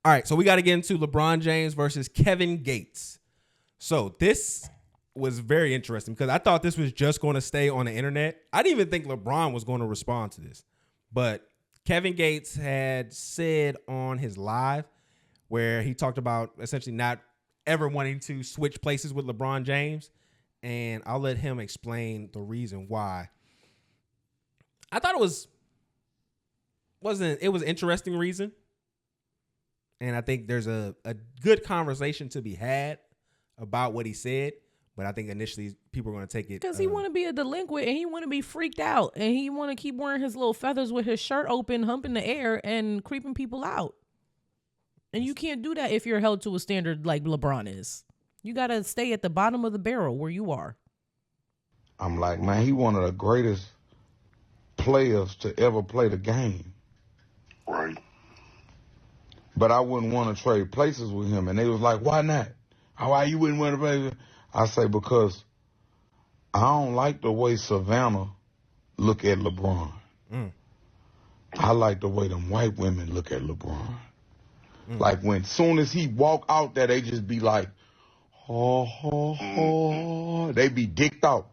All right, so we got to get into LeBron James versus Kevin Gates. So this was very interesting because I thought this was just going to stay on the internet. I didn't even think LeBron was going to respond to this. But Kevin Gates had said on his live where he talked about essentially not ever wanting to switch places with LeBron James. And I'll let him explain the reason why. I thought it was an interesting reason. And I think there's a good conversation to be had about what he said. But I think initially people are going to take it. Because he want to be a delinquent and he want to be freaked out. And he want to keep wearing his little feathers with his shirt open, humping the air and creeping people out. And you can't do that if you're held to a standard like LeBron is. You got to stay at the bottom of the barrel where you are. I'm like, man, he one of the greatest players to ever play the game. Right. But I wouldn't want to trade places with him. And they was like, why not? Why you wouldn't want to play with him? I say, because I don't like the way Savannah look at LeBron. I like the way them white women look at LeBron. Like when soon as he walk out there, they just be like, oh. They be dicked out.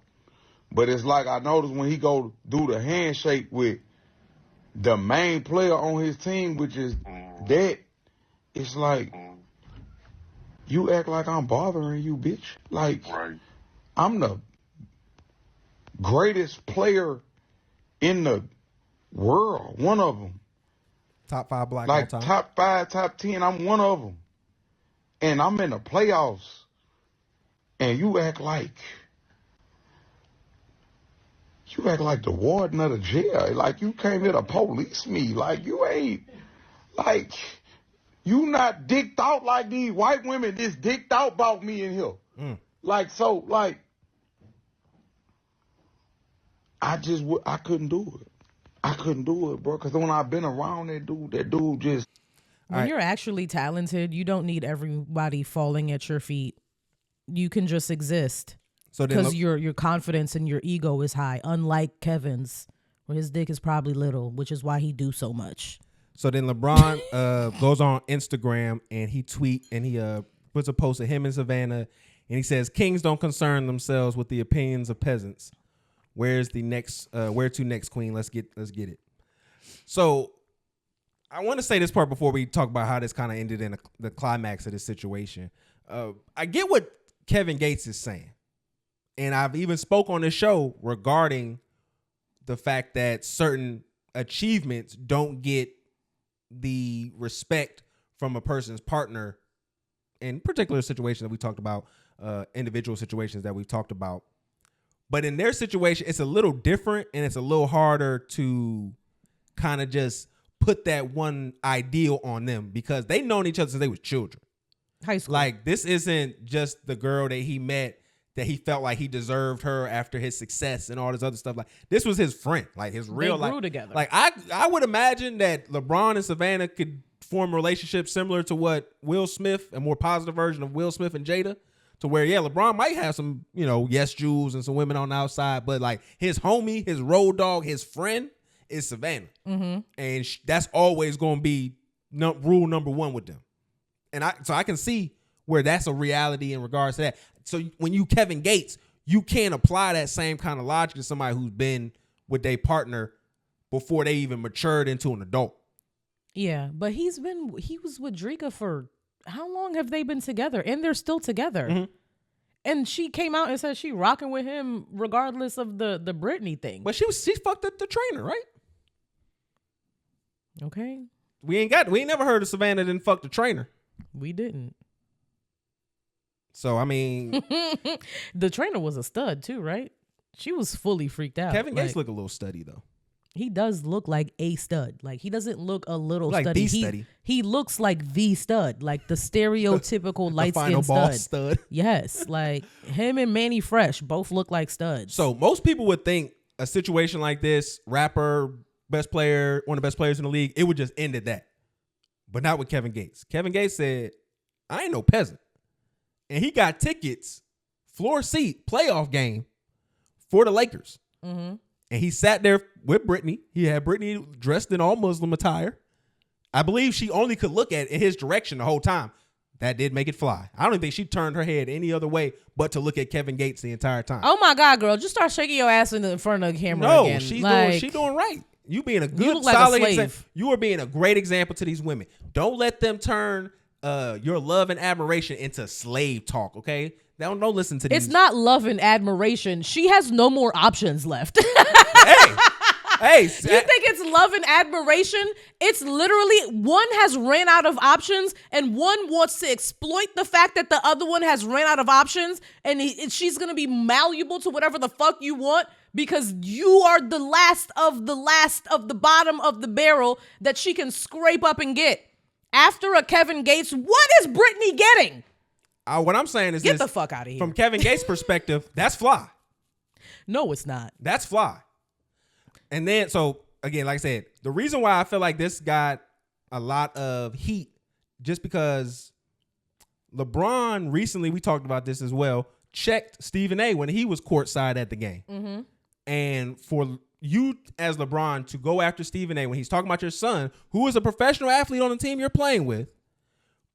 But it's like I noticed when he go do the handshake with the main player on his team, which is that, it's like, you act like I'm bothering you, bitch. Like, I'm the greatest player in the world. One of them. Top 5 black like all time. Top 5, top 10. I'm one of them. And I'm in the playoffs. And you act like the warden of the jail. Like you came here to police me. Like you ain't, like, you not dicked out like these white women just dicked out about me in here. Like, so, like, I couldn't do it. I couldn't do it, bro. Because when I've been around that dude just. When you're actually talented, you don't need everybody falling at your feet. You can just exist. So because your confidence and your ego is high, unlike Kevin's, where his dick is probably little, which is why he do so much. So then LeBron goes on Instagram and he puts a post of him and Savannah, and he says, "Kings don't concern themselves with the opinions of peasants. Where to next, Queen? Let's get it." So I want to say this part before we talk about how this kind of ended in the climax of this situation. I get what Kevin Gates is saying. And I've even spoke on this show regarding the fact that certain achievements don't get the respect from a person's partner in particular situations that we talked about, individual situations that we've talked about. But in their situation, it's a little different and it's a little harder to kind of just put that one ideal on them because they've known each other since they was children. High school. Like, this isn't just the girl that he met that he felt like he deserved her after his success and all this other stuff. Like, this was his friend, like his real life. They grew together. Like, I would imagine that LeBron and Savannah could form a relationship similar to what Will Smith, a more positive version of Will Smith and Jada, to where, yeah, LeBron might have some, yes, Jews and some women on the outside, but like his homie, his road dog, his friend is Savannah. And that's always going to be rule number one with them. And I can see where that's a reality in regards to that. So when you Kevin Gates, you can't apply that same kind of logic to somebody who's been with their partner before they even matured into an adult. Yeah, but he was with Drika for how long have they been together? And they're still together. And she came out and said she rocking with him regardless of the Britney thing. But she fucked up the trainer, right? Okay. We ain't never heard of Savannah didn't fuck the trainer. We didn't. So, I mean. The trainer was a stud too, right? She was fully freaked out. Kevin Gates look a little studdy though. He does look like a stud. Like, he doesn't look a little like studdy. Study. He looks like the stud, like the stereotypical light-skinned stud. Yes, like him and Manny Fresh both look like studs. So most people would think a situation like this, rapper, best player, one of the best players in the league, it would just end at that. But not with Kevin Gates. Kevin Gates said, "I ain't no peasant." And he got tickets, floor seat, playoff game for the Lakers. And he sat there with Britney. He had Britney dressed in all Muslim attire. I believe she only could look at in his direction the whole time. That did make it fly. I don't even think she turned her head any other way but to look at Kevin Gates the entire time. Oh my God, girl. Just start shaking your ass in front of the camera No, again. she's doing right. You being a good, look like a solid slave. example. You are being a great example to these women. Don't let them turn your love and admiration into slave talk, okay? Don't listen to these. It's not love and admiration. She has no more options left. Hey, you think it's love and admiration? It's literally one has ran out of options and one wants to exploit the fact that the other one has ran out of options, and she's going to be malleable to whatever the fuck you want because you are the last of the bottom of the barrel that she can scrape up and get. After a Kevin Gates, what is Brittany getting? What I'm saying is Get the fuck out of here. From Kevin Gates' perspective, that's fly. No, it's not. That's fly. And then, so again, like I said, the reason why I feel like this got a lot of heat, just because LeBron recently, we talked about this as well, checked Stephen A when he was courtside at the game. Mm-hmm. And for you as LeBron to go after Stephen A when he's talking about your son, who is a professional athlete on the team you're playing with,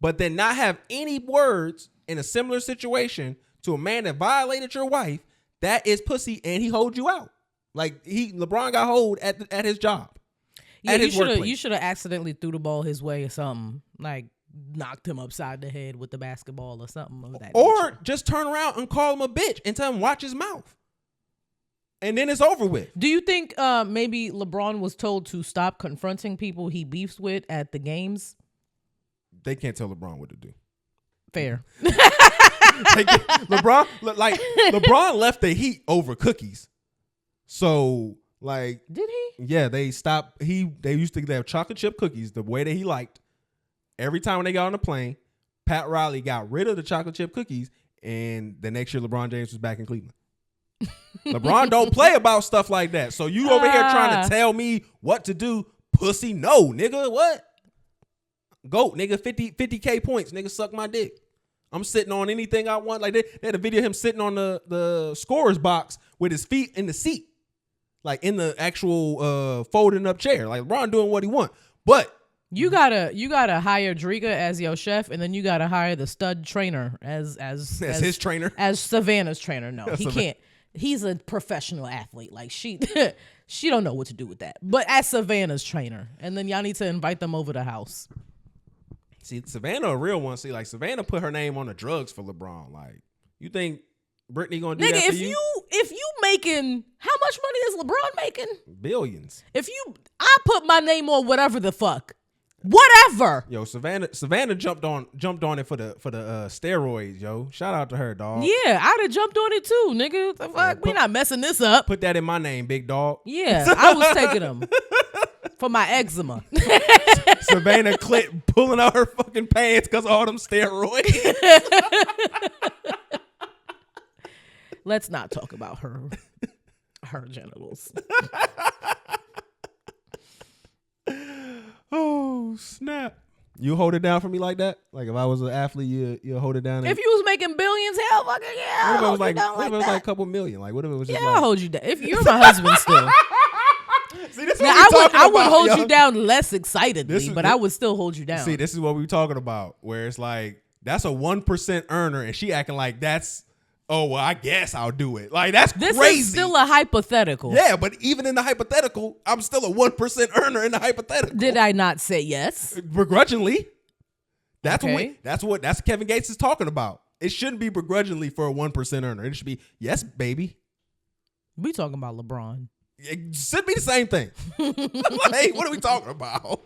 but then not have any words in a similar situation to a man that violated your wife, that is pussy, and he holds you out. Like LeBron got hold at his job. Yeah, at his workplace. You should have accidentally threw the ball his way or something. Like knocked him upside the head with the basketball or something of that Or nature. just turn around and call him a bitch and tell him watch his mouth. And then it's over with. Do you think maybe LeBron was told to stop confronting people he beefs with at the games? They can't tell LeBron what to do. Fair. LeBron left the Heat over cookies. So did he? Yeah, they stopped. They used to have chocolate chip cookies the way that he liked. Every time when they got on the plane, Pat Riley got rid of the chocolate chip cookies, and the next year LeBron James was back in Cleveland. LeBron don't play about stuff like that. So you over here trying to tell me what to do, pussy? No, nigga, what? Goat, nigga, 50K points, nigga, suck my dick. I'm sitting on anything I want. Like they had a video of him sitting on the scorer's box with his feet in the seat. Like in the actual folding up chair. Like LeBron doing what he want. But you gotta hire Driga as your chef, and then you gotta hire the stud trainer as his trainer. As Savannah's trainer. No, he can't. He's a professional athlete. Like she don't know what to do with that. But as Savannah's trainer. And then y'all need to invite them over the house. See, Savannah a real one. See, like Savannah put her name on the drugs for LeBron. Like, you think Brittany gonna do that for you? If you making, how much money is LeBron making? Billions. I put my name on whatever the fuck. Whatever. Yo, Savannah jumped on it for the steroids, yo. Shout out to her, dog. Yeah, I'd have jumped on it too, nigga. The fuck? We not messing this up. Put that in my name, big dog. Yeah, I was taking them for my eczema. Savannah Clit pulling out her fucking pants because of all them steroids. Let's not talk about her genitals. Oh, snap. You hold it down for me like that? Like if I was an athlete, you hold it down? If you was making billions, hell fucking yeah. What if it was like a couple million? Like what if it was just I'll hold you down. If you're my husband still. See, this is now, I would hold you down less excitedly, but I would still hold you down. See, this is what we were talking about, where it's like, that's a 1% earner, and she acting like that's, oh, well, I guess I'll do it. Like, that's this crazy. This is still a hypothetical. Yeah, but even in the hypothetical, I'm still a 1% earner in the hypothetical. Did I not say yes? Begrudgingly. That's okay. That's Kevin Gates is talking about. It shouldn't be begrudgingly for a 1% earner. It should be, yes, baby. We talking about LeBron. It should be the same thing. Like, what are we talking about?